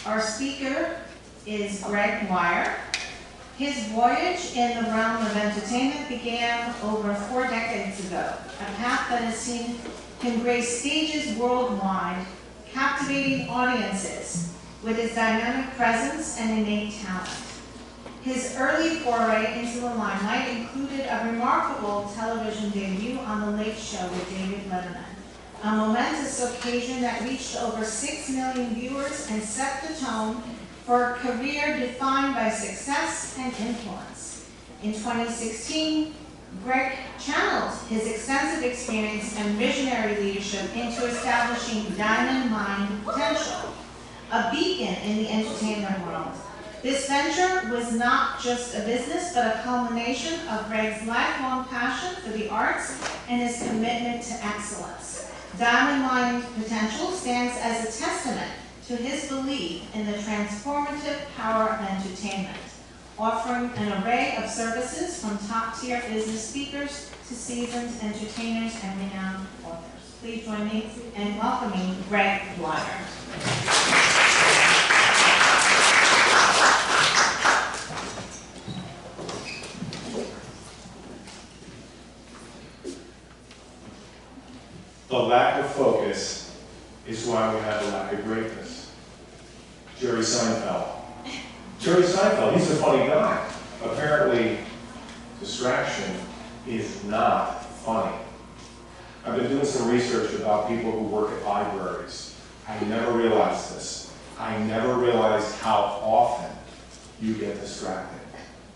Our speaker is Greg Dwyer. His voyage in the realm of entertainment began over 4 decades ago, a path that has seen him grace stages worldwide, captivating audiences with his dynamic presence and innate talent. His early foray into the limelight included a remarkable television debut on The Late Show with David Letterman, a momentous occasion that reached over 6 million viewers and set the tone for a career defined by success and influence. In 2016, Greg channeled his extensive experience and visionary leadership into establishing Diamond Mind Potential, a beacon in the entertainment world. This venture was not just a business, but a culmination of Greg's lifelong passion for the arts and his commitment to excellence. Diamond Mind Potential stands as a testament to his belief in the transformative power of entertainment, offering an array of services from top-tier business speakers to seasoned entertainers and renowned authors. Please join me in welcoming Greg Dwyer. The lack of focus is why we have a lack of greatness. Jerry Seinfeld. Jerry Seinfeld, he's a funny guy. Apparently, distraction is not funny. I've been doing some research about people who work at libraries. I never realized this. I never realized how often you get distracted.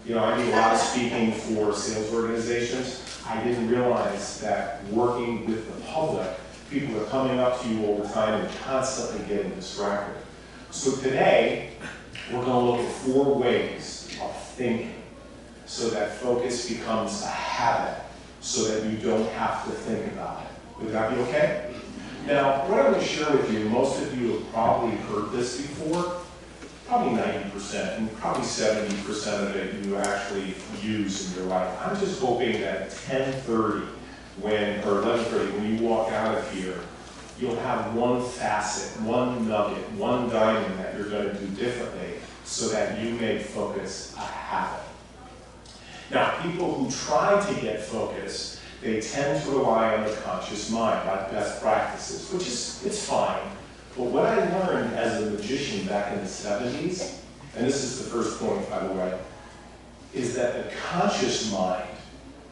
You know, I do a lot of speaking for sales organizations. I didn't realize that working with the public, people are coming up to you all the time and constantly getting distracted. So today, we're going to look at 4 ways of thinking so that focus becomes a habit so that you don't have to think about it. Would that be okay? Now, what I'm going to share with you, most of you have probably heard this before, probably 90%, and probably 70% of it you actually use in your life. I'm just hoping that at 10:30 or 11:30, when you walk out of here, you'll have one facet, one nugget, one diamond that you're going to do differently so that you make focus a habit. Now, people who try to get focus, they tend to rely on the conscious mind, like best practices, which is, it's fine. But what I learned as a magician back in the 70s, and this is the first point, by the way, is that the conscious mind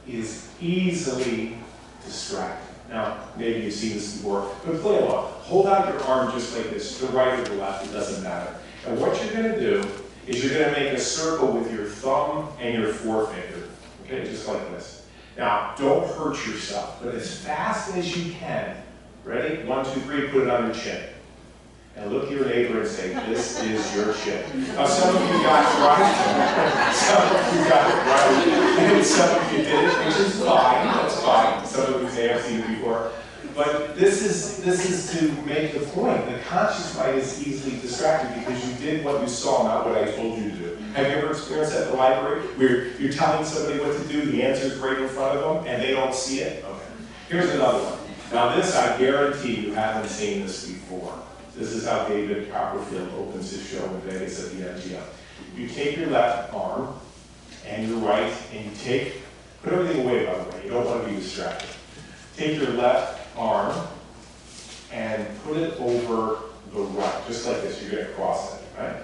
is easily distracted. Now, maybe you've seen this before, but play along. Hold out your arm just like this, to the right or the left, it doesn't matter. And what you're going to do is you're going to make a circle with your thumb and your forefinger, okay, just like this. Now, don't hurt yourself, but as fast as you can, ready? 1, 2, 3, put it on your chin. And look at your neighbor and say, this is your chin. Now, some of you got it right. Some of you got it right. And some of you didn't, which is fine. That's fine. Some of you may have seen it before. But this is to make the point. The conscious mind is easily distracted because you did what you saw, not what I told you to do. Have you ever experienced that at the library where you're telling somebody what to do, the answer's right in front of them, and they don't see it? Okay. Here's another one. Now this, I guarantee you haven't seen this before. This is how David Copperfield opens his show in Vegas at the MGM. You take your left arm and your right, and you put everything away, by the way. You don't want to be distracted. Take your left arm and put it over the right, just like this. You're going to cross it, right?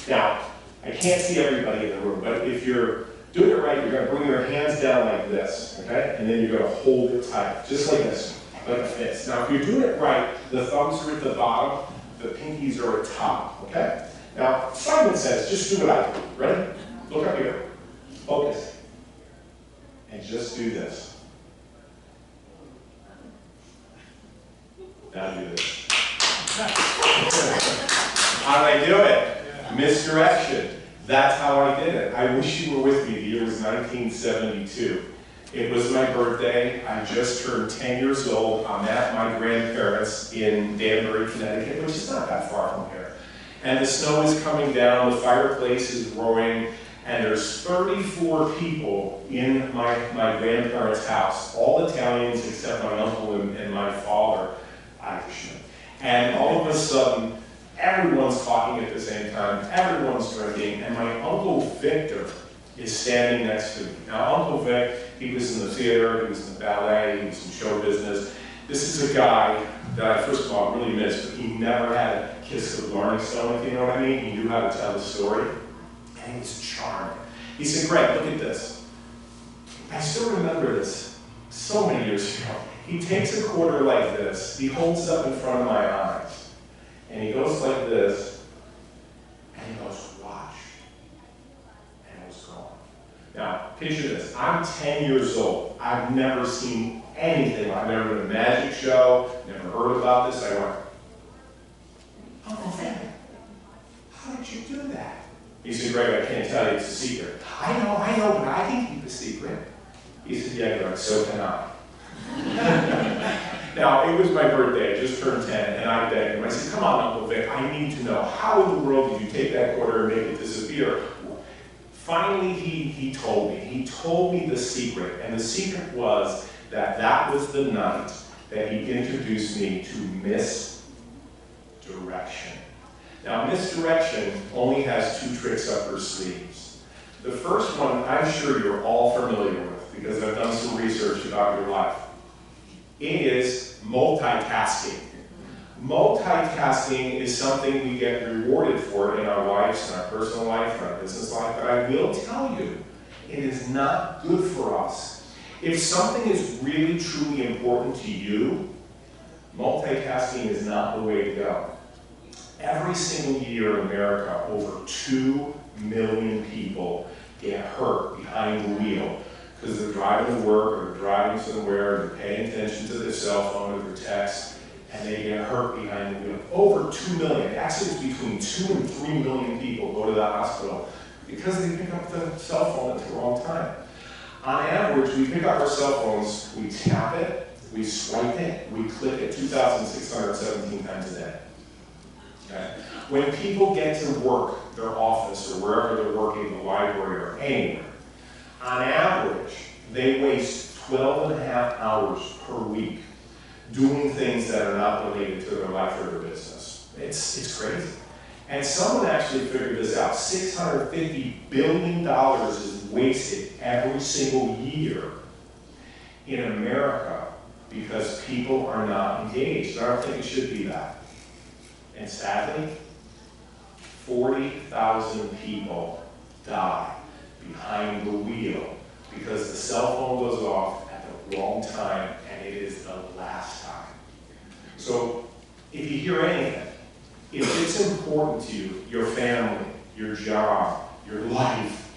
Now, I can't see everybody in the room, but if you're doing it right, you're going to bring your hands down like this, okay? And then you're going to hold it tight, just like this, like a fist. Now, if you're doing it right, the thumbs are at the bottom, the pinkies are at top, okay? Now, Simon says, just do what I do. Ready? Look up here. Focus. And just do this. Now do this. How did I do it? Misdirection. That's how I did it. I wish you were with me. The year was 1972. It was my birthday. I just turned 10 years old. I'm at my grandparents in Danbury, Connecticut, which is not that far from here. And the snow is coming down, the fireplace is roaring, and there's 34 people in my grandparents' house, all Italians except my uncle and my father, Irish. And all of a sudden, Everyone's talking at the same time, everyone's drinking, and my Uncle Victor is standing next to me. Now, Uncle Vic, he was in the theater, he was in the ballet, he was in show business. This is a guy that I, first of all, really missed, but he never had a kiss of the learning stone, if you know what I mean. He knew how to tell the story, and he was charming. He said, Greg, look at this. I still remember this so many years ago. He takes a quarter like this, he holds it up in front of my eyes, and he goes like this, and he goes, watch. And it was gone. Now, picture this. I'm 10 years old. I've never seen anything. I've never been to a magic show, never heard about this. I went, Uncle Vic, how did you do that? He said, Greg, I can't tell you, it's a secret. I know, but I can keep a secret. He said, yeah, Greg, so can I. Now, it was my birthday, I just turned 10, and I begged him. I said, come on, Uncle Vic, I need to know, how in the world did you take that quarter and make it disappear? Finally, he told me. He told me the secret, and the secret was that that was the night that he introduced me to misdirection. Now, misdirection only has 2 tricks up her sleeves. The first one, I'm sure you're all familiar with, because I've done some research about your life. It is multitasking. Multitasking is something we get rewarded for in our lives, in our personal life, in our business life, but I will tell you, it is not good for us. If something is really, truly important to you, multitasking is not the way to go. Every single year in America, over 2 million people get hurt behind the wheel because they're driving to work or they're driving somewhere and they're paying attention to their cell phone or their text, and they get hurt behind the wheel. Over 2 million. Actually, it's between 2 and 3 million people go to the hospital because they pick up the cell phone at the wrong time. On average, we pick up our cell phones, we tap it, we swipe it, we click it 2,617 times a day. Okay? When people get to work, their office, or wherever they're working, the library, or anywhere, on average, they waste 12 and a half hours per week doing things that are not related to their life or their business. It's crazy. And someone actually figured this out. $650 billion is wasted every single year in America because people are not engaged. I don't think it should be that. And sadly, 40,000 people die behind the wheel because the cell phone goes off at the wrong time, and it is the last time. So if you hear anything, if it's important to you, your family, your job, your life,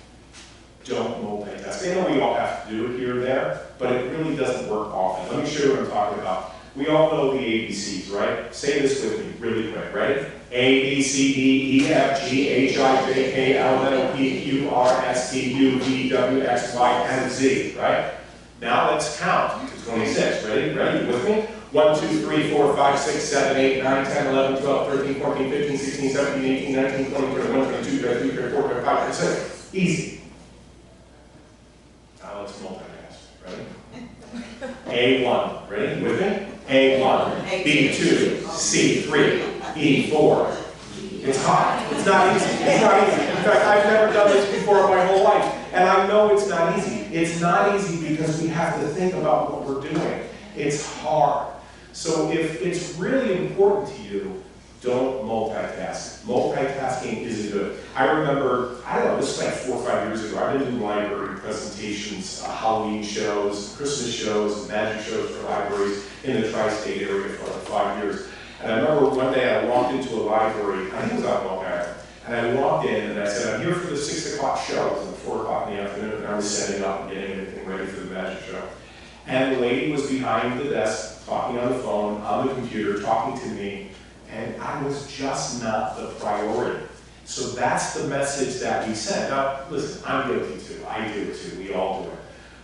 don't multitask. I know we all have to do it here and there, but it really doesn't work often. Let me show you what I'm talking about. We all know the ABCs, right? Say this with me really quick, ready? A, B, C, D, E, F, G, H, I, J, K, L, M, P, Q, R, S, T, U, V, W, X, Y, and Z, right? Now let's count to 26. Ready? Ready? With me? 1, 2, 3, 4, 5, 6, 7, 8, 9, 10, 11, 12, 13, 14, 15, 16, 17, 18, 19, 20, 21, 22, 23, 24, 25, 26. Easy. Now let's multitask. Ready? A1. Ready? With me? A1, B2, C3, E4. It's hard. It's not easy. It's not easy. In fact, I've never done this before in my whole life, and I know it's not easy. It's not easy because we have to think about what we're doing. It's hard. So if it's really important to you, don't multitask. Multitasking isn't good. I remember, I don't know, this was like 4 or 5 years ago, I've been doing library presentations, Halloween shows, Christmas shows, magic shows for libraries in the tri-state area for like 5 years. And I remember one day I walked into a library, I think it was out in Long Island, and I walked in and I said, I'm here for the 6 o'clock show. It was at 4 o'clock in the afternoon, and I was setting up and getting everything ready for the magic show. And the lady was behind the desk, talking on the phone, on the computer, talking to me, and I was just not the priority. So that's the message that we send. Now, listen, I'm guilty too. I do it too. We all do it.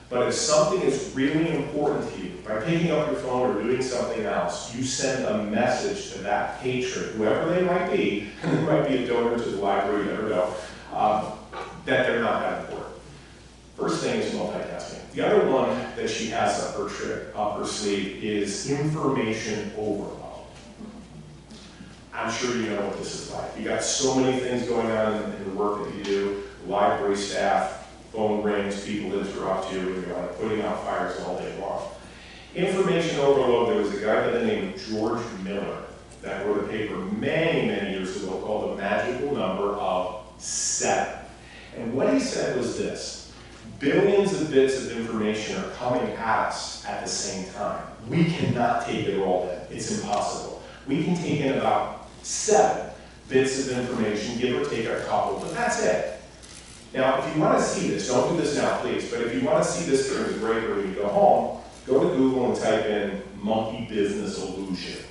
But if something is really important to you, by picking up your phone or doing something else, you send a message to that patron, whoever they might be, and they might be a donor to the library, you never know, that they're not that important. First thing is multitasking. The other one that she has up her sleeve is information overload. I'm sure you know what this is like. You got so many things going on in the work that you do, library staff, phone rings, people interrupt you, and you're like putting out fires all day long. Information overload, there was a guy by the name of George Miller that wrote a paper many, many years ago called The Magical Number of 7. And what he said was this: billions of bits of information are coming at us at the same time. We cannot take it all in. It's impossible. We can take in about 7 bits of information, give or take a couple, but that's it. Now, if you want to see this, don't do this now, please, but if you want to see this during the break or when you go home, go to Google and type in monkey business illusion.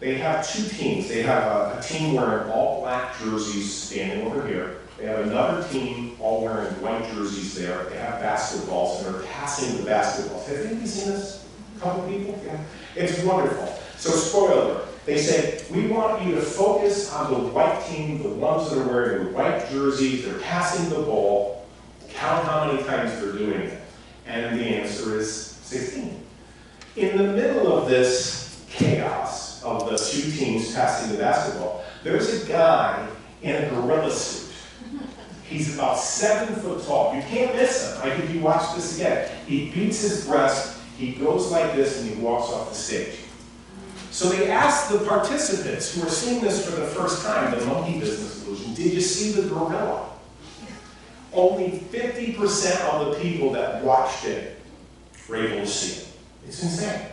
They have 2 teams. They have a team wearing all black jerseys standing over here. They have another team all wearing white jerseys there. They have basketballs and they're passing the basketballs. Have any of you seen this? A couple people? Yeah. It's wonderful. So spoiler alert. They say, we want you to focus on the white team, the ones that are wearing the white jerseys, they're passing the ball, count how many times they're doing it. And the answer is 16. In the middle of this chaos of the 2 teams passing the basketball, there's a guy in a gorilla suit. He's about 7 foot tall. You can't miss him. Like if you watch this again, he beats his breast, he goes like this, and he walks off the stage. So they asked the participants who are seeing this for the first time, the monkey business illusion, did you see the gorilla? Only 50% of the people that watched it were able to see it. It's insane.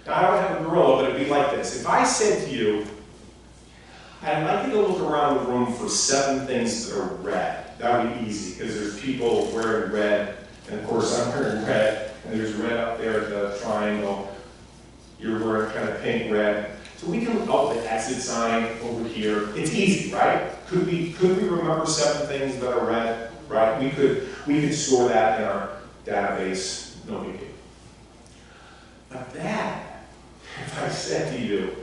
Now, I don't have a gorilla, but it'd be like this. If I said to you, I'd like you to look around the room for 7 things that are red. That would be easy, because there's people wearing red, and of course I'm wearing red, and there's red up there at the triangle. You're wearing kind of pink, red. So we can look up the exit sign over here. It's easy, right? Could we remember 7 things that are red, right? We could store that in our database, no big deal. But then, if I said to you,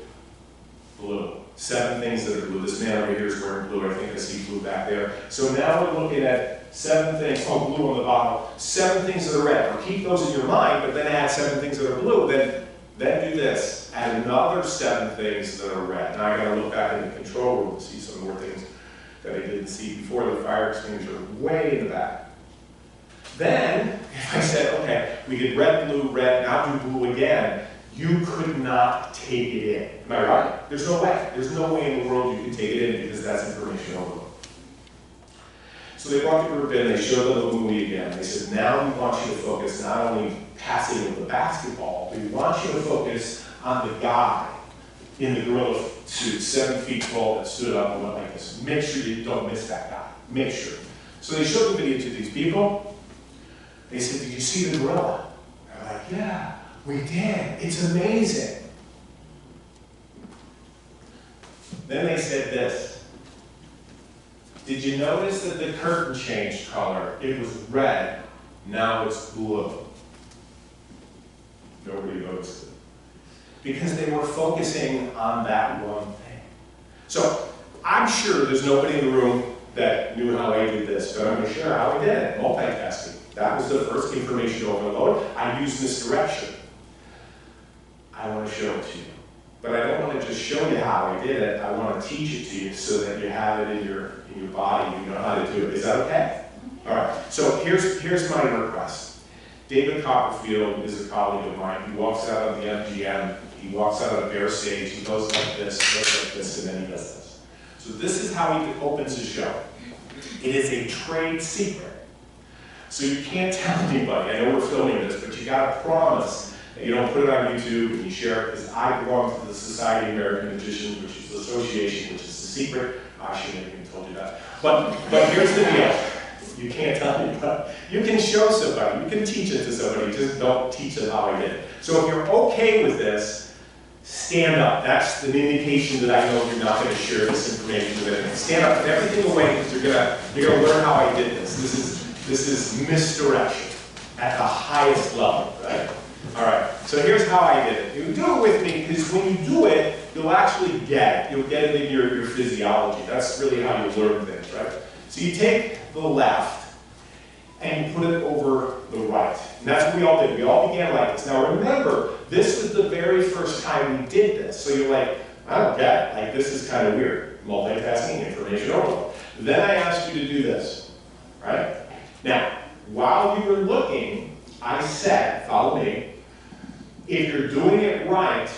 blue, 7 things that are blue. This man over here is wearing blue. I think I see blue back there. So now we're looking at 7 things, oh, blue on the bottom. 7 things that are red. Now keep those in your mind, but then add 7 things that are blue. Then do this. Add another 7 things that are red. Now I gotta look back in the control room to see some more things that I didn't see before. The fire extinguisher way in the back. Then, if I said, okay, we did red, blue, red, now do blue again, you could not take it in. Am I right? There's no way. There's no way in the world you can take it in because that's information overload. So they brought the group in, they showed them the movie again. They said, now we want you to focus not only passing of the basketball, we want you to focus on the guy in the gorilla suit, 7 feet tall, that stood up and went like this. Make sure you don't miss that guy. Make sure. So they showed the video to these people. They said, did you see the gorilla? They're like, yeah, we did. It's amazing. Then they said this. Did you notice that the curtain changed color? It was red, now it's blue. Nobody noticed it. Because they were focusing on that one thing. So I'm sure there's nobody in the room that knew how I did this, but I'm going to share how I did it. Multitasking. That was the first information overload. I used misdirection. I want to show it to you. But I don't want to just show you how I did it. I want to teach it to you so that you have it in your body. You know how to do it. Is that okay? All right. So here's my request. David Copperfield is a colleague of mine. He walks out of the MGM. He walks out of Bear Stage. He goes like this, and then he does this. So this is how he opens his show. It is a trade secret. So you can't tell anybody. I know we're filming this, but you got to promise that you don't put it on YouTube and you share it, because I belong to the Society of American Magicians, which is the association, which is the secret. I shouldn't have even told you that. But here's the deal. You can't tell anybody. You can show somebody. You can teach it to somebody. Just don't teach them how I did it. So if you're okay with this, stand up. That's an indication that I know you're not going to share this information with anyone. Stand up, put everything away, because you're gonna learn how I did this. This is misdirection at the highest level, right? All right, so here's how I did it. You do it with me, because when you do it, you'll actually get it. You'll get it in your physiology. That's really how you learn things, right? So you take the left, and you put it over the right. And that's what we all did. We all began like this. Now remember, this was the very first time we did this. So you're like, I don't get it. Like, this is kind of weird. Multitasking, information overload. Then I asked you to do this, right? Now, while you were looking, I said, follow me, if you're doing it right,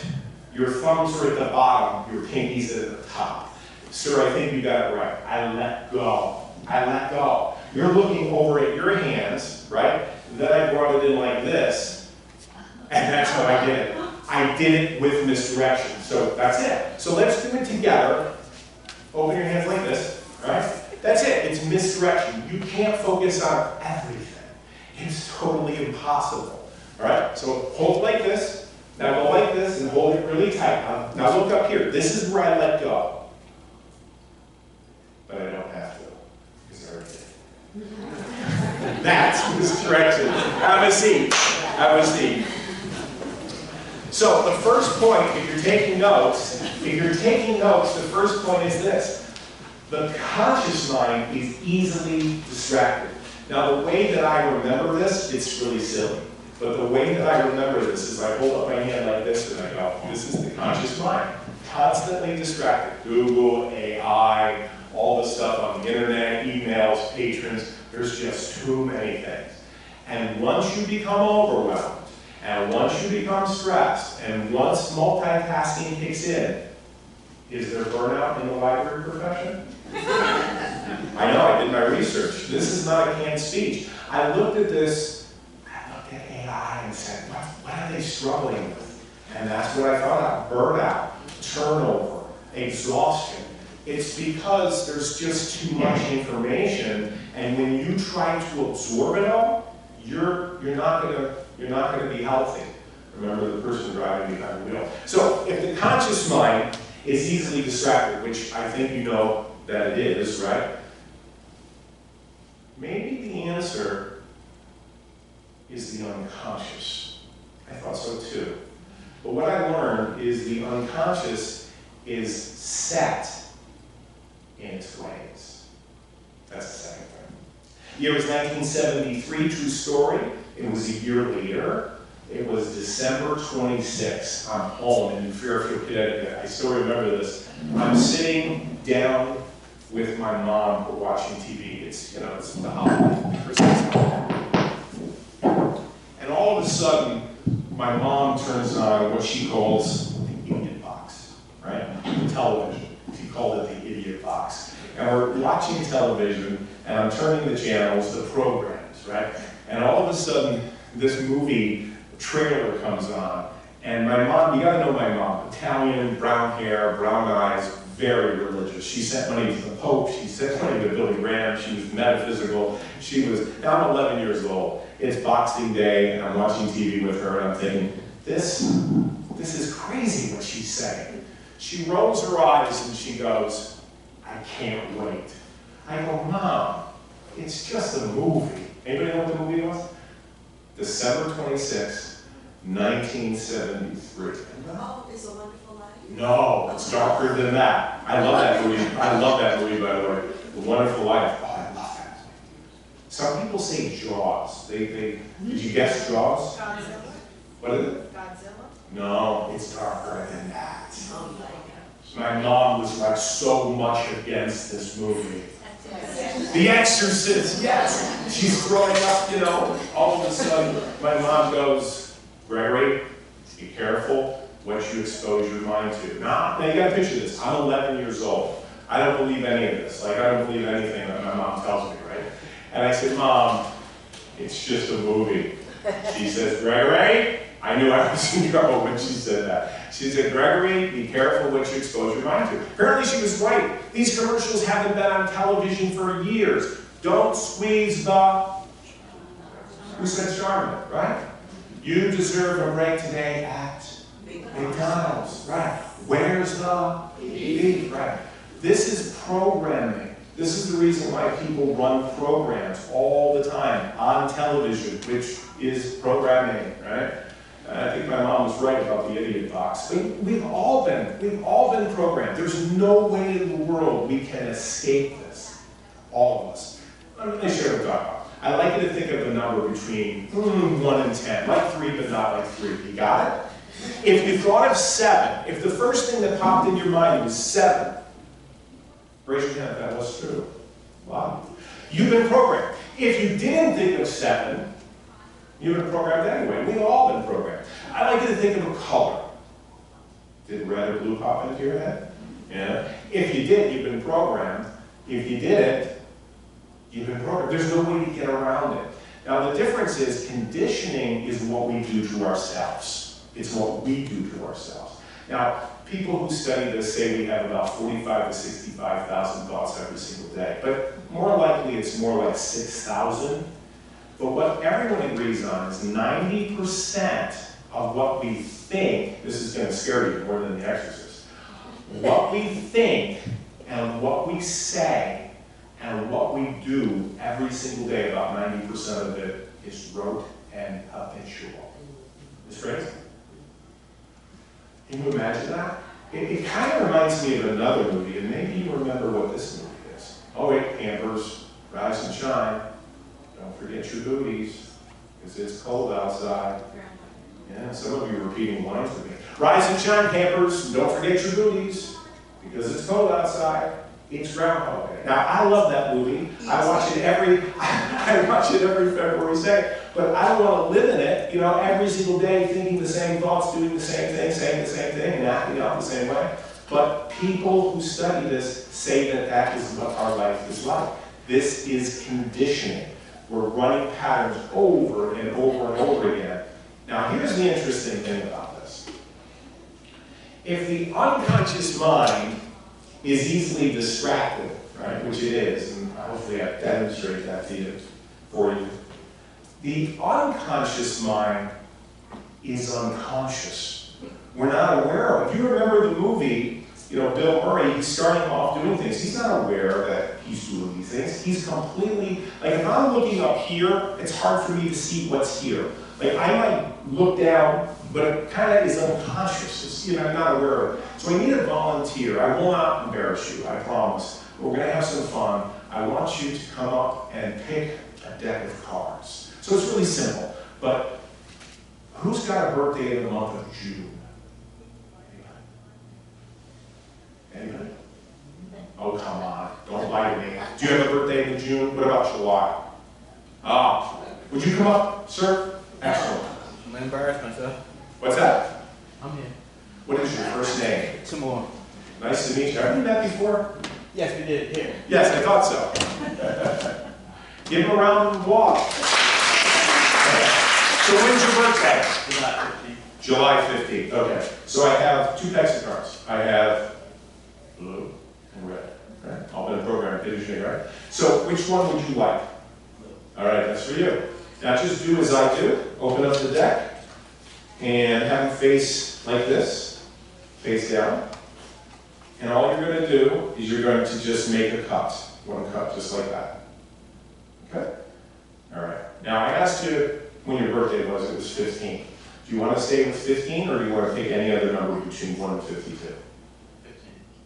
your thumbs are at the bottom, your pinkies are at the top. Sir, I think you got it right. I let go. I let go. You're looking over at your hands, right? Then I brought it in like this, and that's how I did it. I did it with misdirection. So that's it. So let's do it together. Open your hands like this, right? That's it. It's misdirection. You can't focus on everything. It's totally impossible. All right? So hold like this. Now go like this and hold it really tight. Now look up here. This is where I let go. But I don't have to, because I already did. That's misdirection. Have a seat. Have a seat. So the first point, if you're taking notes, the first point is this. The conscious mind is easily distracted. Now the way that I remember this, it's really silly. But the way that I remember this is I hold up my hand like this and I go, this is the conscious mind. Constantly distracted. Google, AI, all the stuff on the internet, emails, patrons, there's just too many things. And once you become overwhelmed, and once you become stressed, and once multitasking kicks in, is there burnout in the library profession? I know, I did my research. This is not a canned speech. I looked at this, I looked at AI and said, what are they struggling with? And that's what I found out. Burnout, turnover, exhaustion. It's because there's just too much information, and when you try to absorb it all, you're not gonna be healthy. Remember the person driving behind the wheel. So if the conscious mind is easily distracted, which I think you know that it is, right? Maybe the answer is the unconscious. I thought so too. But what I learned is the unconscious is set in its ways. That's the second thing. Year was 1973, true story. It was a year later. It was December 26th. I'm home in Fairfield, Connecticut. I still remember this. I'm sitting down with my mom. We're watching TV. It's the holiday, Christmas holiday. And all of a sudden, my mom turns on what she calls the idiot box, right? The television. She called it the idiot box. And we're watching television, and I'm turning the channels, the programs, right? And all of a sudden, this movie trailer comes on, and my mom, you gotta know my mom, Italian, brown hair, brown eyes, very religious. She sent money to the Pope, she sent money to Billy Graham, she was metaphysical, now I'm 11 years old. It's Boxing Day, and I'm watching TV with her, and I'm thinking, this is crazy what she's saying. She rolls her eyes and she goes, I can't wait. I go, Mom, it's just a movie. Anybody know what the movie was? December 26, 1973. Oh, It's a Wonderful Life? No, it's darker than that. I love that movie. I love that movie, by the way. The Wonderful Life. Oh, I love that movie. Some people say Jaws. Did you guess Jaws? Godzilla? What is it? Godzilla? No, it's darker than that. Oh my God. My mom was like so much against this movie. The Exorcist, yes! She's throwing up, all of a sudden my mom goes, Gregory, be careful what you expose your mind to. Now you gotta picture this. I'm 11 years old. I don't believe any of this. I don't believe anything that my mom tells me, right? And I said, Mom, it's just a movie. She says, Gregory, I knew I was in trouble when she said that. She said, Gregory, be careful what you expose your mind to. Apparently she was right. These commercials haven't been on television for years. Don't squeeze the, who said Charmin, right? You deserve a break today at McDonald's, right? Where's the beef, right? This is programming. This is the reason why people run programs all the time on television, which is programming, right? And I think my mom was right about the idiot box. We've all been programmed. There's no way in the world we can escape this. All of us. Let me share what I'm talking about. I like you to think of a number between 1 and 10, like 3, but not like 3. You got it? If you thought of 7, if the first thing that popped in your mind was 7, raise your hand if that was true. Wow. You've been programmed. If you didn't think of 7, you've been programmed anyway. We've all been programmed. I like you to think of a color. Did red or blue pop into your head? Yeah. If you did, you've been programmed. If you didn't, you've been programmed. There's no way to get around it. Now the difference is conditioning is what we do to ourselves. It's what we do to ourselves. Now, people who study this say we have about 45 to 65,000 thoughts every single day. But more likely it's more like 6,000. But what everyone agrees on is 90% of what we think, this is going to scare you more than The Exorcist, what we think and what we say and what we do every single day, about 90% of it is rote and habitual. It's crazy. Can you imagine that? It kind of reminds me of another movie, and maybe you remember what this movie is. Oh wait, campers, rise and shine. Don't forget your booties, because it's cold outside. Yeah, some of you are repeating lines with me. Rise and shine, campers, don't forget your booties, because it's cold outside. It's Groundhog Day. Now, I love that movie. I watch it every February 2nd, but I don't want to live in it, every single day thinking the same thoughts, doing the same thing, saying the same thing, and acting out the same way. But people who study this say that that is what our life is like. This is conditioning. We're running patterns over and over and over again. Now, here's the interesting thing about this. If the unconscious mind is easily distracted, right, which it is, and hopefully I demonstrate that to you, for you. The unconscious mind is unconscious. We're not aware of it. If you remember the movie, Bill Murray, he's starting off doing things. He's not aware that he's doing these things. He's completely, like if I'm looking up here, it's hard for me to see what's here. Like I might look down, but it kind of is unconscious. It's, I'm not aware of it. So I need a volunteer. I will not embarrass you, I promise. We're going to have some fun. I want you to come up and pick a deck of cards. So it's really simple. But who's got a birthday in the month of June? Anybody? Oh, come on. Don't lie to me. Do you have a birthday in June? What about July? Ah. Would you come up, sir? Excellent. I'm going to embarrass myself. What's that? I'm here. What is your first name? Timor. Nice to meet you. Have we met before? Yes, we did. Here. Yes, I thought so. Give him a round of applause. So when's your birthday? July 15th. July 15th. Okay. So I have 2 decks of cards. I have blue and red. Okay. All been programmed conditioning, right? So which one would you like? All right, that's for you. Now just do as I do. Open up the deck and have them face like this, face down. And all you're going to do is you're going to just make a cut. 1 cut, just like that. Okay? All right. Now I asked you when your birthday was. It was 15. Do you want to stay with 15 or do you want to pick any other number between 1 and 52?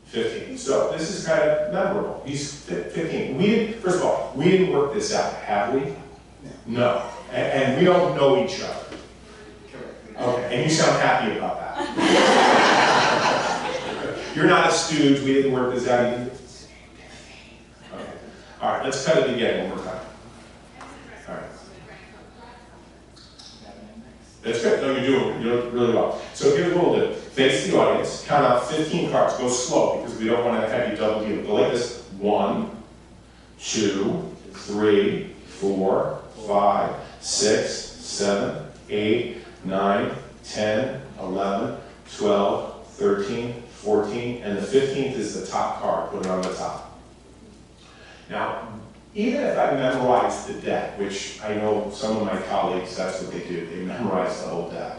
15. So this is kind of memorable. He's 15. First of all, we didn't work this out, have we? No. And we don't know each other. Okay. And you sound happy about that. You're not a stooge. We didn't work this out. Okay. All right. Let's cut it again one more time. All right. That's good. No, you're doing really well. So here's what we'll do. Face the audience. Count out 15 cards. Go slow because we don't want to have you double deal. Go like this. 1, 2, 3, 4, 5, 6, 7, 8, 9, 10, 11, 12, 13, 14, and the 15th is the top card. Put it on the top. Now, even if I memorize the deck, which I know some of my colleagues, that's what they do. They memorize the whole deck.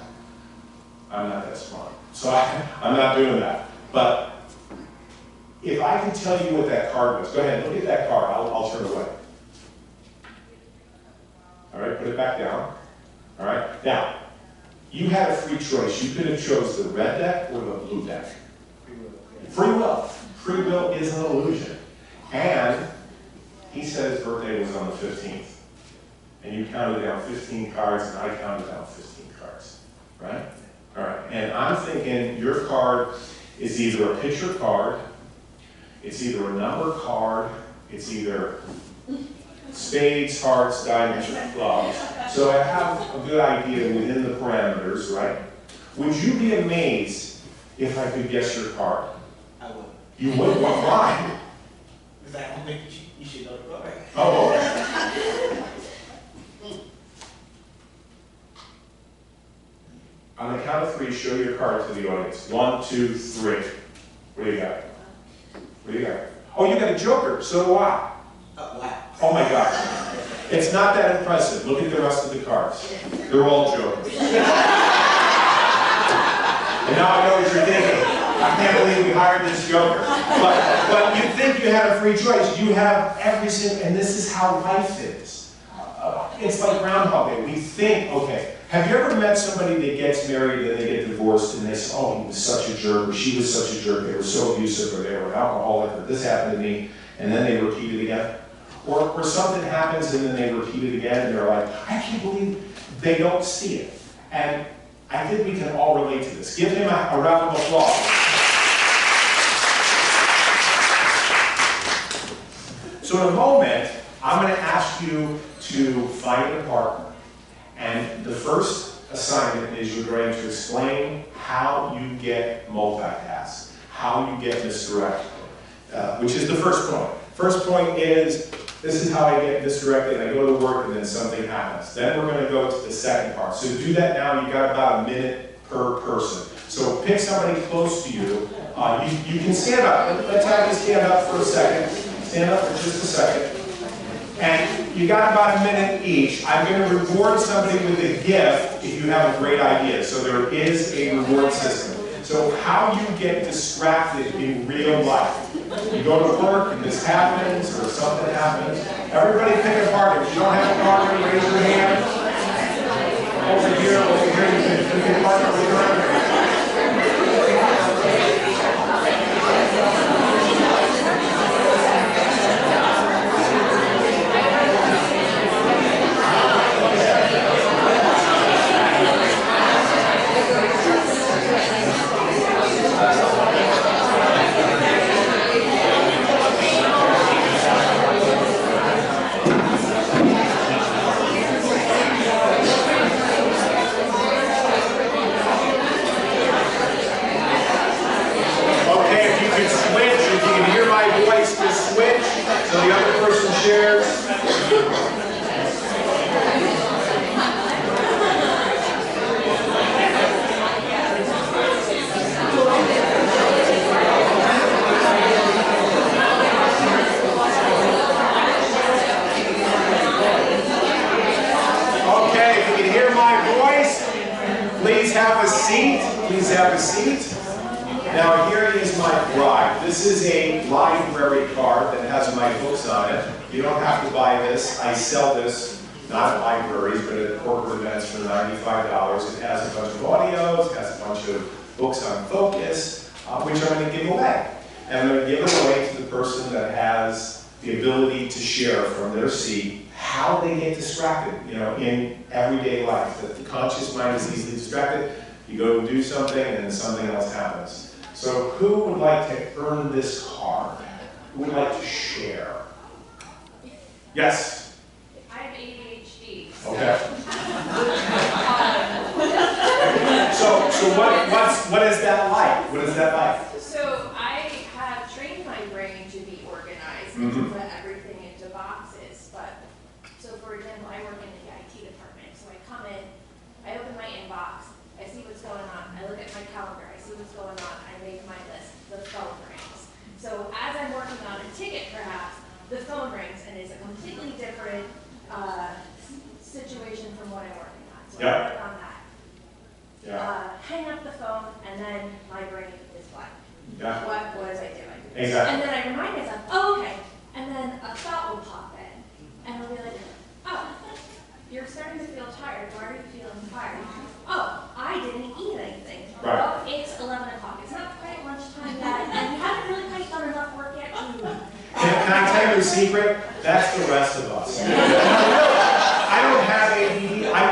I'm not that smart. So I'm not doing that. But if I can tell you what that card was, go ahead, look at that card. I'll turn away. All right, put it back down. All right, now, you had a free choice. You could have chose the red deck or the blue deck. Free will. Free will is an illusion. And he said his birthday was on the 15th. And you counted down 15 cards, and I counted down 15 cards. Right? All right, and I'm thinking your card is either a picture card, it's either a number card, it's either spades, hearts, diamonds, or clubs. So I have a good idea within the parameters, right? Would you be amazed if I could guess your card? I would. You would? Why? Because I don't think you should know the card. Oh, okay. On the count of three, show your card to the audience. 1, 2, 3. What do you got? What do you got? Oh, you got a joker. So do I. Wow. Oh my God. It's not that impressive. Look at the rest of the cards. They're all jokers. And now I know what you're thinking. I can't believe we hired this joker. But you'd think you had a free choice. You have every single, and this is how life is. It's like Groundhog Day. We think, okay, have you ever met somebody that gets married and they get divorced and they say, oh, he was such a jerk, or she was such a jerk, they were so abusive, or they were an alcoholic, or this happened to me, and then they repeat it again? Or something happens and then they repeat it again and they're like, I can't believe they don't see it. And I think we can all relate to this. Give him a round of applause. So in a moment, I'm going to ask you to find a partner. And the first assignment is you're going to explain how you get multitasked, how you get misdirected, which is the first point. First point is, this is how I get misdirected, I go to work and then something happens. Then we're going to go to the second part. So do that now, you've got about a minute per person. So pick somebody close to you. You can stand up. Let's have you stand up for a second. Stand up for just a second. And you got about a minute each. I'm going to reward somebody with a gift if you have a great idea. So there is a reward system. So how you get distracted in real life. You go to work and this happens or something happens. Everybody pick a partner. If you don't have a partner, raise your hand. Over here, you can pick a partner with your hand. So the other person shares. Okay, if you can hear my voice, please have a seat. Please have a seat. Now here is my bride. This is a library card that has my books on it. You don't have to buy this. I sell this, not at libraries, but at corporate events for $95. It has a bunch of audios, it has a bunch of books on focus, which I'm going to give away. And I'm going to give it away to the person that has the ability to share from their seat how they get distracted, in everyday life. That the conscious mind is easily distracted. You go to do something and then something else happens. So who would like to earn this card? Who would like to share? Yes? I have ADHD. Okay. So what is that like? What is that like? So I have trained my brain to be organized and to put everything into boxes. But so for example, I work in the IT department. So I come in, I open my inbox, I see what's going on, I look at my calendar, I see what's going on, I make my list, the phone rings. So as I'm working on a ticket perhaps, the phone rings and it's a completely different situation from what I'm working on. So I work on that. Hang up the phone and then my brain is blank. What was I doing? Exactly. And then I remind myself, oh okay. And then a thought will pop in and I'll be like, oh, you're starting to feel tired. Why are you feeling tired? Oh, I didn't eat anything. Right. Oh, it's 11 o'clock. It's not quite lunchtime yet, and you haven't really quite done enough work yet. Can I tell you a secret? That's the rest of us. I don't have ADD.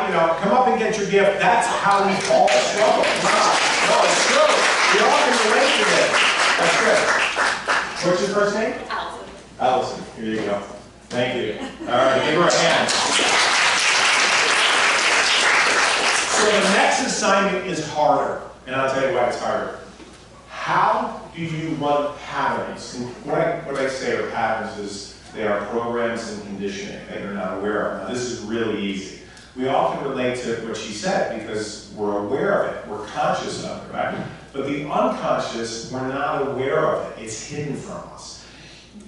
You know, come up and get your gift. That's how we all struggle. No, it's true. We all can relate to this. That's good. What's your first name? Allison. Allison. Here you go. Thank you. All right, give her a hand. So the next assignment is harder, and I'll tell you why it's harder. How do you run patterns? And what I say are patterns is they are programs and conditioning that you're not aware of. Now this is really easy. We all can relate to what she said because we're aware of it, we're conscious of it, right? But the unconscious, we're not aware of it. It's hidden from us.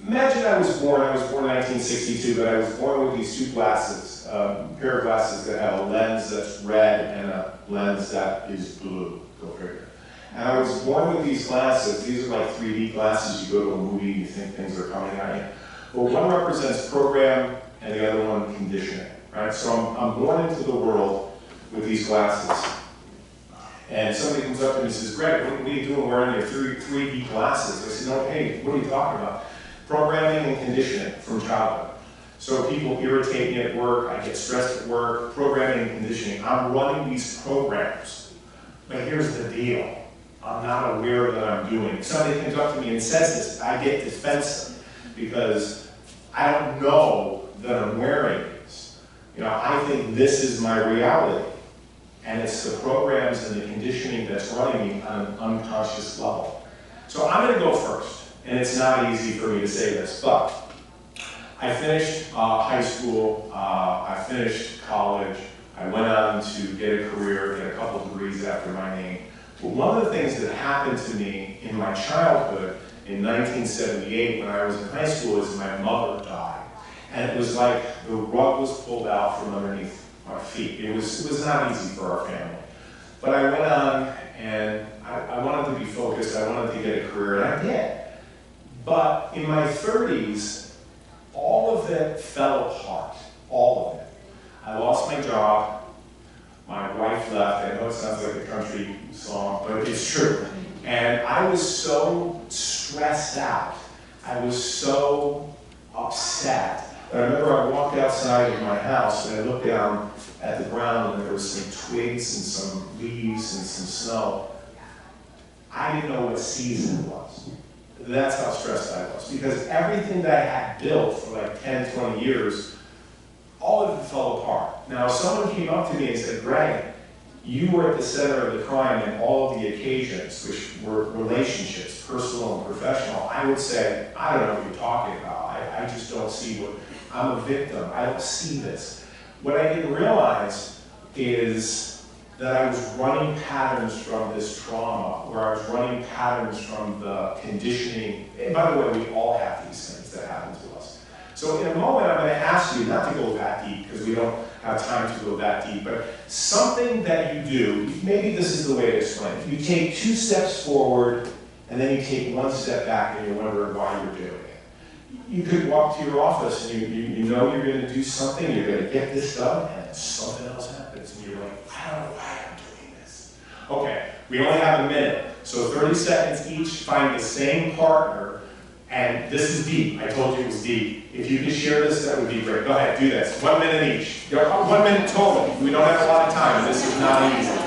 Imagine I was born in 1962, but I was born with these two glasses, a pair of glasses that have a lens that's red and a lens that is blue. Go figure. And I was born with these glasses. These are like 3D glasses. You go to a movie, you think things are coming at you. But one represents program and the other one conditioning, right? So I'm born into the world with these glasses. And somebody comes up to me and says, Greg, what are you doing wearing your 3D glasses? I said, no, hey, what are you talking about? Programming and conditioning from childhood. So people irritate me at work, I get stressed at work, programming and conditioning. I'm running these programs. But here's the deal. I'm not aware that I'm doing it. If somebody comes up to me and says this, I get defensive because I don't know that I'm wearing these. You know, I think this is my reality. And it's the programs and the conditioning that's running me on an unconscious level. So I'm going to go first. And it's not easy for me to say this, but I finished high school, I finished college, I went on to get a career, get a couple degrees after my name. But one of the things that happened to me in my childhood in 1978 when I was in high school is my mother died. And it was like the rug was pulled out from underneath my feet. It was not easy for our family. But I went on and I wanted to be focused, I wanted to get a career, and I did. But in my 30s, all of it fell apart, all of it. I lost my job, my wife left. I know it sounds like a country song, but it's true. And I was so stressed out. I was so upset. I remember I walked outside of my house and I looked down at the ground and there was some twigs and some leaves and some snow. I didn't know what season it was. That's how stressed I was, because everything that I had built for like 10, 20 years, all of it fell apart. Now, if someone came up to me and said, Greg, you were at the center of the crime in all of the occasions, which were relationships, personal and professional, I would say, I don't know what you're talking about. I just don't see what, I'm a victim. I don't see this. What I didn't realize is that I was running patterns from this trauma, or I was running patterns from the conditioning. And by the way, we all have these things that happen to us. So in a moment, I'm going to ask you not to go that deep, because we don't have time to go that deep, but something that you do, maybe this is the way to explain it. You take 2 steps forward, and then you take 1 step back, and you're wondering why you're doing it. You could walk to your office, and you know you're going to do something, you're going to get this done, and something else happens, and you're like, I don't know why I'm doing this. Okay, we only have a minute, so 30 seconds each, find the same partner, and this is deep. I told you it was deep. If you could share this, that would be great. Go ahead, do this. 1 minute each. 1 minute total. We don't have a lot of time. This is not easy.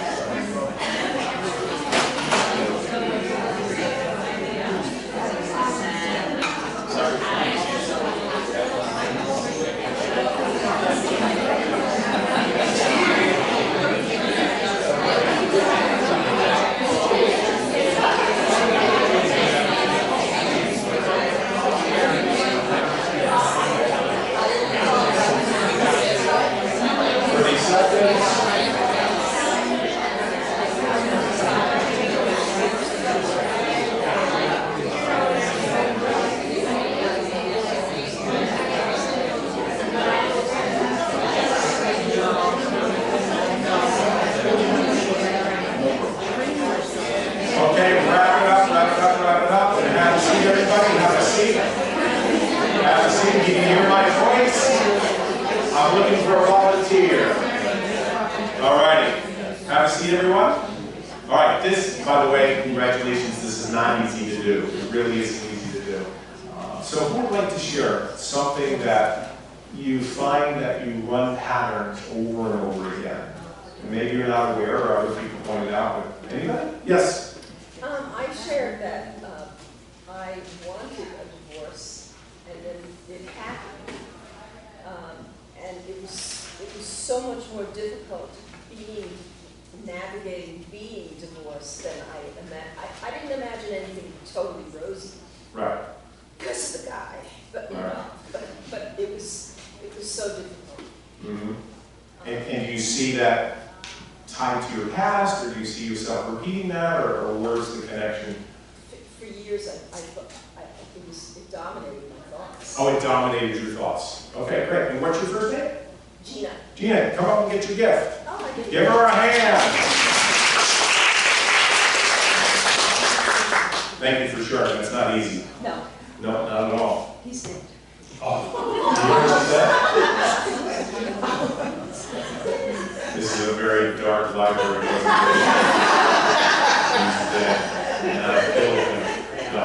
you find that you run patterns over and over again. And maybe you're not aware, or other people pointed out, but anybody? Yes? I shared that I wanted a divorce, and then it happened. And it was so much more difficult navigating being divorced than I didn't imagine anything totally rosy. Right. Because of the guy, but you know, but it was so difficult. Mm-hmm. And do you see that tied to your past, or do you see yourself repeating that, or where's the connection? For years, it dominated my thoughts. Oh, it dominated your thoughts. Okay, great. And what's your first name? Gina. Gina, come up and get your gift. Oh, I didn't. Give her a hand. Thank you for sharing. That's not easy. No, No, not at all. he's dead. Oh, you heard what she said? This is a very dark library. He's dead. And I killed him. No.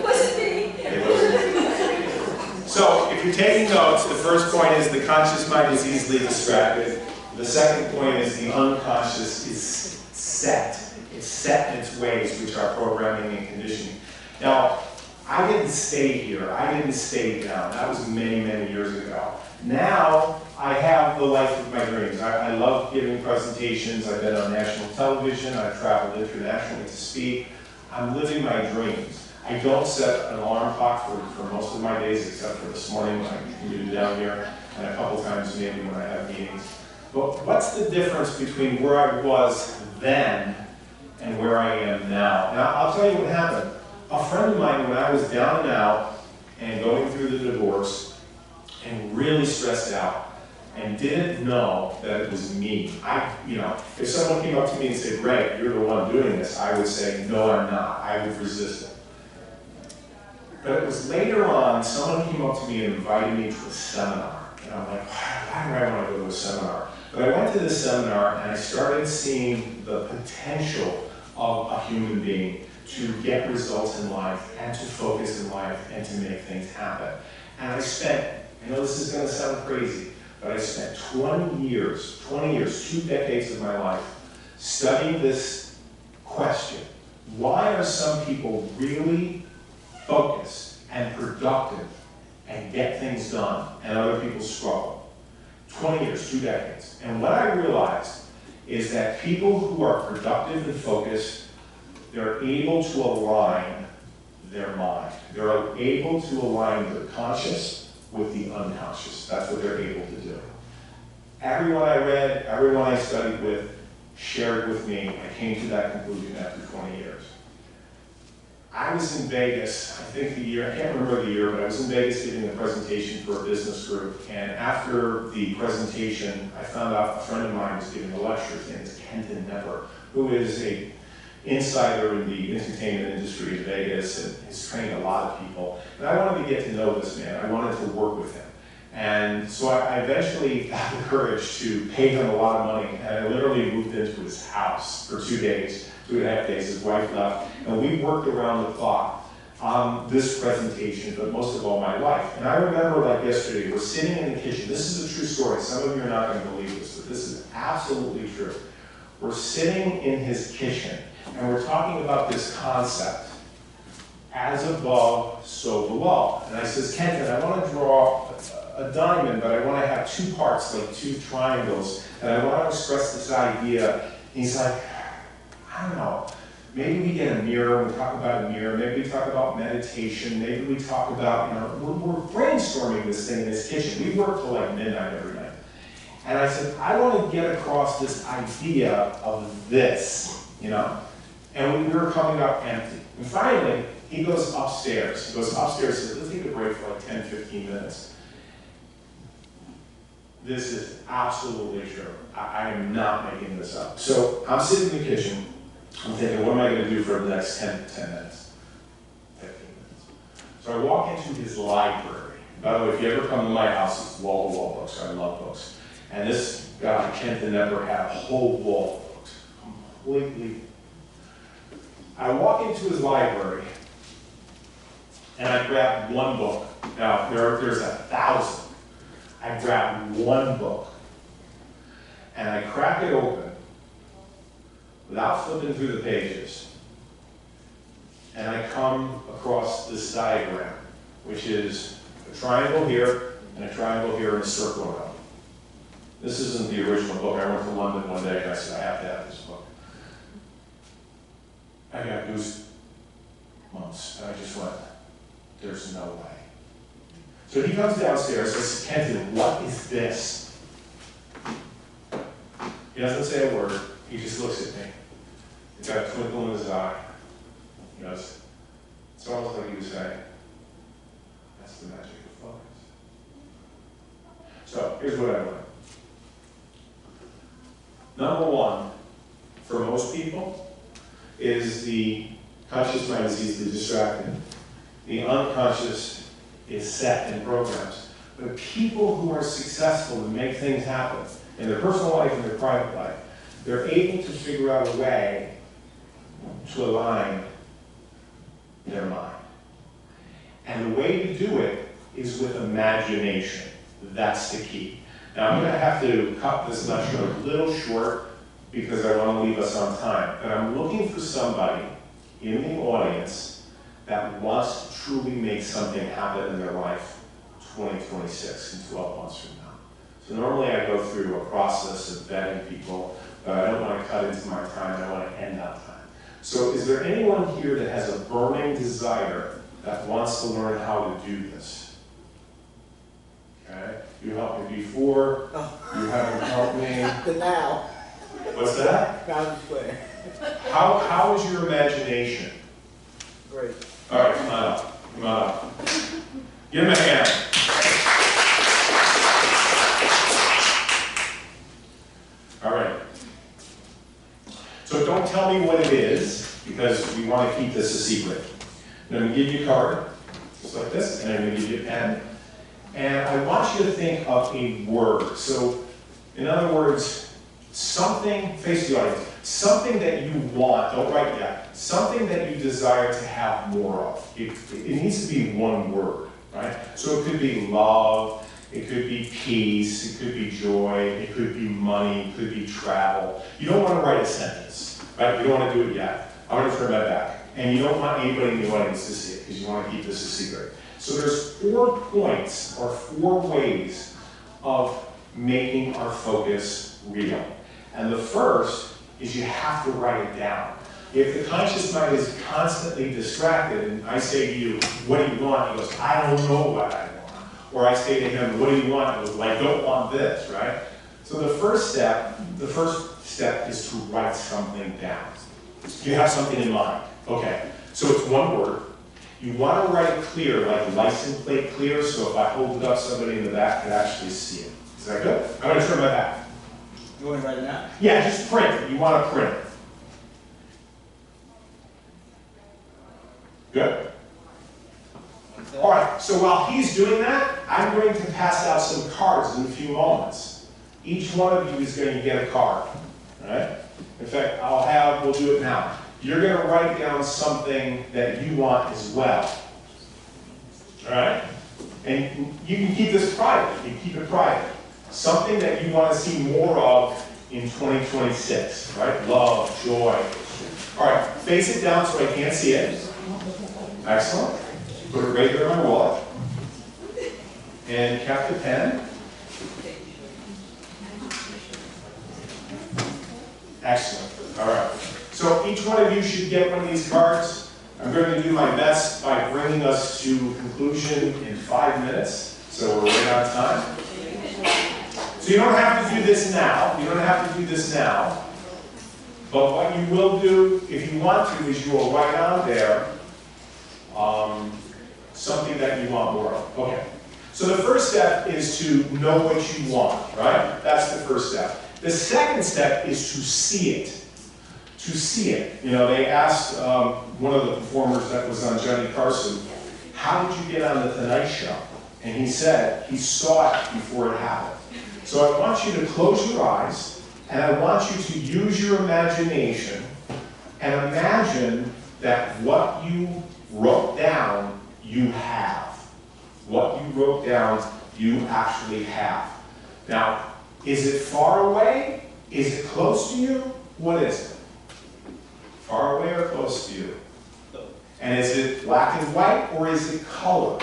Was it me? It wasn't. So, if you're taking notes, the first point is the conscious mind is easily distracted. The second point is the unconscious is set. It's set in its ways, which are programming and conditioning. Now, I didn't stay here. I didn't stay down. That was many, many years ago. Now, I have the life of my dreams. I love giving presentations. I've been on national television. I've traveled internationally to speak. I'm living my dreams. I don't set an alarm clock for most of my days, except for this morning when I commuted down here, and a couple times maybe when I have meetings. But what's the difference between where I was then and where I am now? Now, I'll tell you what happened. A friend of mine, when I was down and out and going through the divorce and really stressed out and didn't know that it was me, if someone came up to me and said, Greg, you're the one doing this, I would say, no, I'm not. I would resist it. But it was later on, someone came up to me and invited me to a seminar. And I'm like, why do I want to go to a seminar? But I went to this seminar and I started seeing the potential of a human being to get results in life and to focus in life and to make things happen. And I know this is going to sound crazy, but I spent 20 years, 2 decades of my life studying this question. Why are some people really focused and productive and get things done, and other people struggle? 20 years, 2 decades. And what I realized is that people who are productive and focused, they're able to align their mind. They're able to align their conscious with the unconscious. That's what they're able to do. Everyone I read, everyone I studied with, shared with me. I came to that conclusion after 20 years. I was in Vegas, I think I can't remember the year, but I was in Vegas giving a presentation for a business group, and after the presentation, I found out a friend of mine was giving a lecture. His name is Kenton Nepper, who is an insider in the entertainment industry in Vegas, and has trained a lot of people. And I wanted to get to know this man. I wanted to work with him. And so I eventually got the courage to pay him a lot of money, and I literally moved into his house for 2 days. 2.5 days, his wife left, and we worked around the clock on this presentation, but most of all my life. And I remember like yesterday, we're sitting in the kitchen. This is a true story. Some of you are not going to believe this, but this is absolutely true. We're sitting in his kitchen, and we're talking about this concept, as above, so below. And I says, Kenton, I want to draw a diamond, but I want to have 2 parts, like 2 triangles, and I want to express this idea. And he's like, I don't know, maybe we get a mirror, we talk about a mirror, maybe we talk about meditation, maybe we talk about, we're brainstorming this thing in this kitchen. We work till like midnight every night. And I said, I want to get across this idea of this, and we were coming up empty. And finally, he goes upstairs. He says, let's take a break for like 10, 15 minutes. This is absolutely true. I am not making this up. So I'm sitting in the kitchen. I'm thinking, what am I going to do for the next 10 minutes, 15 minutes? So I walk into his library. By the way, if you ever come to my house, it's wall-to-wall books. I love books. And this guy, Kenton Nepper, had a whole wall of books. Completely. I walk into his library, and I grab one book. Now, there's 1,000. I grab one book and I crack it open without flipping through the pages. And I come across this diagram, which is a triangle here and a triangle here and a circle around it. This isn't the original book. I went to London one day and I said, I have to have this book. I got goosebumps, and I just went, there's no way. So he comes downstairs and says, Kenton, what is this? He doesn't say a word. He just looks at me. He's got a twinkle in his eye. He goes, it's almost like he was saying, that's the magic of focus. So here's what I learned. Number one, for most people, is the conscious mind is easily distracted. The unconscious is set in programs. But people who are successful and make things happen in their personal life and their private life, they're able to figure out a way to align their mind. And the way to do it is with imagination. That's the key. Now I'm going to have to cut this lecture a little short because I want to leave us on time. But I'm looking for somebody in the audience that wants to truly make something happen in their life 2026 and 12 months from now. So normally I go through a process of vetting people, but I don't want to cut into my time. I want to end on time. So is there anyone here that has a burning desire that wants to learn how to do this? Okay? You helped me before. You haven't helped me. The now. What's that? Now is clear. How is your imagination? Great. All right, come on up. Come on up. Give him a hand. All right. So don't tell me what it is, because we want to keep this a secret. I'm going to give you a card, just like this, and I'm going to give you a pen. And I want you to think of a word. So, in other words, something, face the audience, something that you want, don't write yet, something that you desire to have more of. It needs to be one word, right? So it could be love, it could be peace, it could be joy, it could be money, it could be travel. You don't want to write a sentence, right? You don't want to do it yet. I'm going to turn that back. And you don't want anybody in the audience to see it, because you want to keep this a secret. So there's 4 points, or 4 ways of making our focus real. And the first is you have to write it down. If the conscious mind is constantly distracted, and I say to you, what do you want? He goes, I don't know what I want. Or I say to him, what do you want? He goes, well, I don't want this, right? So the first step is to write something down. You have something in mind. Okay, so it's one word. You want to write it clear, like license plate clear, so if I hold it up, somebody in the back could actually see it. Is that good? I'm going to turn my back. You want to write it now? Yeah, just print it. You want to print it. Good? All right, so while he's doing that, I'm going to pass out some cards in a few moments. Each one of you is going to get a card. All right? In fact, we'll do it now. You're going to write down something that you want as well. All right? And you can keep this private. You can keep it private. Something that you want to see more of in 2026, right? Love, joy. All right, face it down so I can't see it. Excellent. Put it right there in my wallet. And cap the pen. Excellent. All right. So each one of you should get one of these cards. I'm going to do my best by bringing us to conclusion in 5 minutes. So we're right on time. So you don't have to do this now. You don't have to do this now. But what you will do, if you want to, is you will write on there something that you want more of. Okay. So the first step is to know what you want, right? That's the first step. The second step is to see it. To see it. You know, they asked one of the performers that was on Johnny Carson, how did you get on the Tonight Show? And he said he saw it before it happened. So I want you to close your eyes, and I want you to use your imagination and imagine that what you wrote down, you have. What you wrote down, you actually have. Now, is it far away? Is it close to you? What is it? Far away or close to you? And is it black and white or is it color?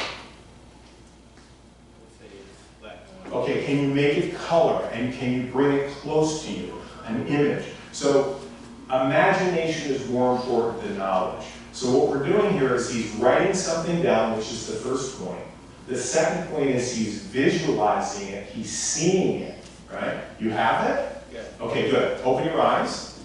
Okay, can you make it color and can you bring it close to you? An image. So imagination is more important than knowledge. So what we're doing here is he's writing something down, which is the first point. The second point is he's visualizing it, he's seeing it, right? You have it? Yeah. Okay, good. Open your eyes.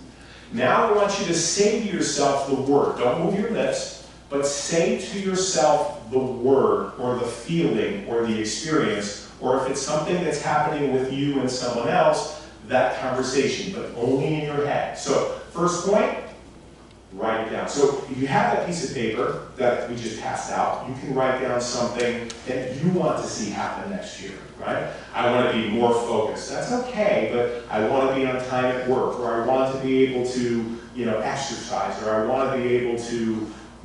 Now I want you to say to yourself the word. Don't move your lips, but say to yourself the word or the feeling or the experience, or if it's something that's happening with you and someone else, that conversation, but only in your head. So, first point, write it down. So, if you have that piece of paper that we just passed out, you can write down something that you want to see happen next year, right? I want to be more focused. That's okay, but I want to be on time at work, or I want to be able to, exercise, or I want to be able to,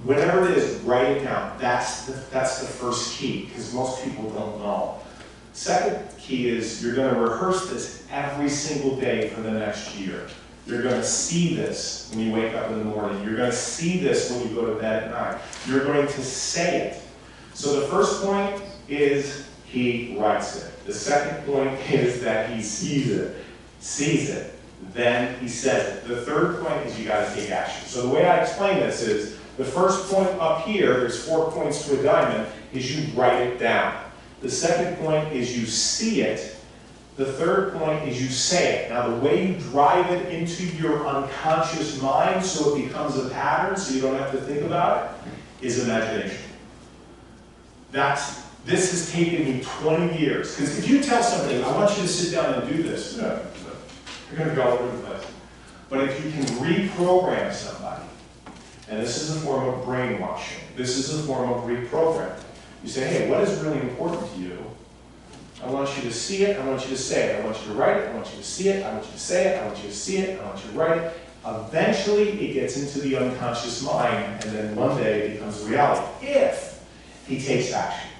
whatever it is, write it down. That's the first key, because most people don't know. Second key is you're going to rehearse this every single day for the next year. You're going to see this when you wake up in the morning. You're going to see this when you go to bed at night. You're going to say it. So the first point is he writes it. The second point is that he sees it, then he says it. The third point is you got to take action. So the way I explain this is the first point up here, there's 4 points to a diamond, is you write it down. The second point is you see it. The third point is you say it. Now the way you drive it into your unconscious mind so it becomes a pattern so you don't have to think about it is imagination. This has taken me 20 years. Because if you tell somebody, I want you to sit down and do this, you're going to go all over the place. But if you can reprogram somebody, and this is a form of brainwashing, this is a form of reprogramming. You say, hey, what is really important to you? I want you to see it, I want you to say it. I want you to write it, I want you to see it, I want you to say it, I want you to see it, I want you to write it. Eventually, it gets into the unconscious mind, and then one day it becomes a reality, if he takes action.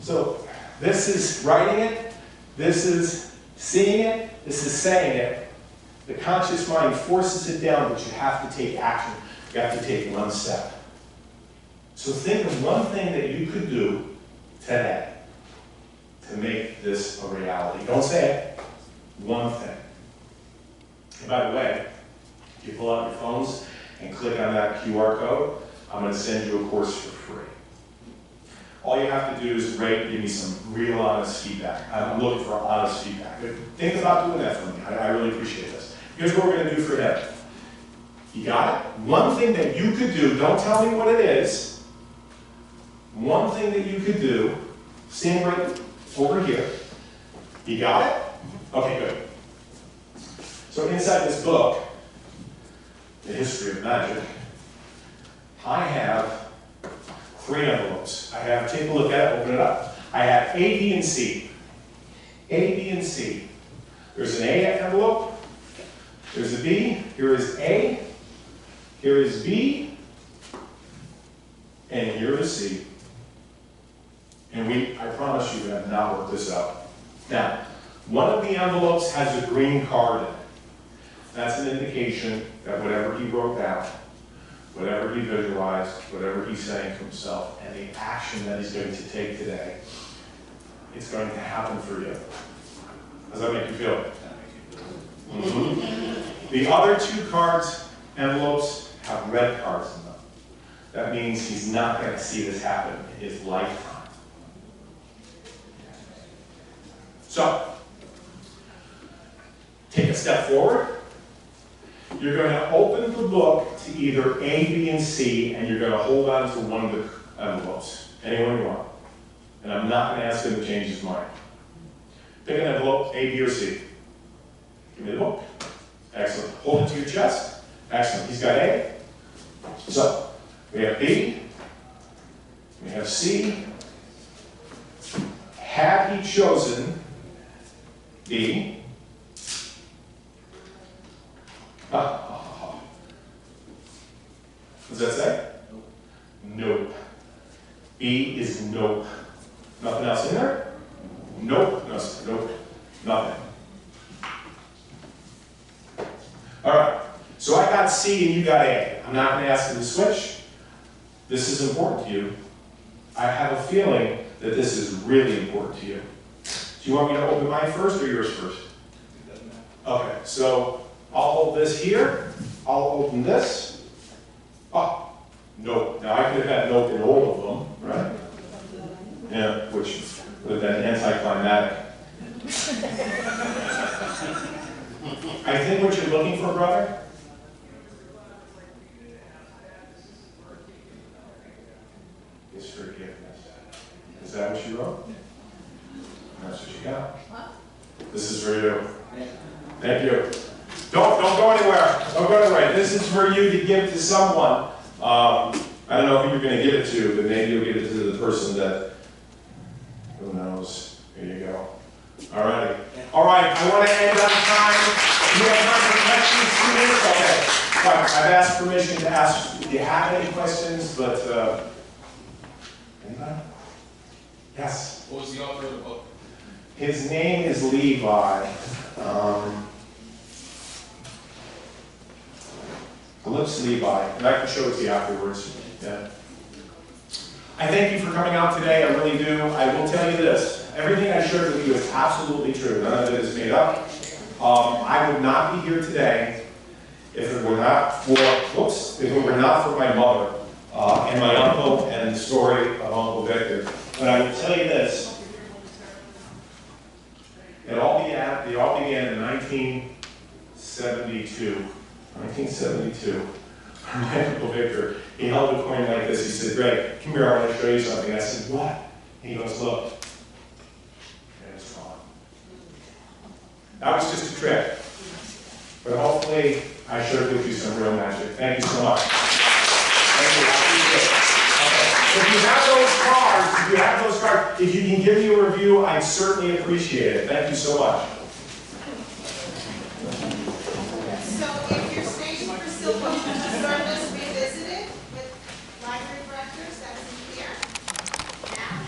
So, this is writing it, this is seeing it, this is saying it. The conscious mind forces it down, but you have to take action. You have to take one step. So think of one thing that you could do today to make this a reality. Don't say it. One thing. And by the way, if you pull out your phones and click on that QR code, I'm going to send you a course for free. All you have to do is rate and give me some real honest feedback. I'm looking for honest feedback. But think about doing that for me. I really appreciate this. Here's what we're going to do for him. You got it? One thing that you could do, don't tell me what it is. One thing that you could do, stand right over here. You got it? Okay, good. So inside this book, The History of Magic, I have 3 envelopes. I have, take a look at it, open it up. I have A, B, and C. A, B, and C. There's an A envelope. There's a B. Here is A. Here is B. And here is C. And I promise you, we have not worked this out. Now, one of the envelopes has a green card in it. That's an indication that whatever he wrote down, whatever he visualized, whatever he's saying to himself, and the action that he's going to take today, it's going to happen for you. Does that make you feel? Mm-hmm. The other 2 cards, envelopes, have red cards in them. That means he's not going to see this happen in his lifetime. So, take a step forward. You're going to open the book to either A, B, and C, and you're going to hold on to one of the envelopes. Anyone you want. And I'm not going to ask him to change his mind. Pick an envelope, A, B, or C. Give me the book. Excellent. Hold it to your chest. Excellent. He's got A. So, we have B. We have C. Had he chosen B? What does that say? Nope. B is nope. Nothing else in there? Nope, no, nope, nothing. All right, so I got C and you got A. I'm not going to ask you to switch. This is important to you. I have a feeling that this is really important to you. Do you want me to open mine first or yours first? Okay, so I'll hold this here. I'll open this. Oh, nope. Now I could have had nope in all of them, right? Yeah, which would have been anticlimactic. I think what you're looking for, brother, is forgiveness. Is that what you wrote? That's what you got. This is for you. Thank you. Don't go anywhere. Don't go anywhere. This is for you to give to someone. I don't know who you're going to give it to, but maybe you'll give it to the person that, who knows. Here you go. All right. All right. I want to end on time. Do you have time for questions, students? Okay. Fine. I've asked permission to ask if you have any questions, but anybody? Yes. What was the author of the book? His name is Levi. Lips Levi, and I can show it to you afterwards. Yeah. I thank you for coming out today. I really do. I will tell you this. Everything I shared with you is absolutely true. None of it is made up. I would not be here today if it were not for, if it were not for my mother and my uncle and the story of Uncle Victor. But I will tell you this. They all began in 1972. 1972. My Uncle Victor, he held a coin like this. He said, Greg, come here, I want to show you something. I said, what? He goes, look. And it's gone. That was just a trick. But hopefully, I shared with you some real magic. Thank you so much. Thank you. I appreciate it. Okay. If you have those cards, if you can give me a review, I'd certainly appreciate it. Thank you so much. So if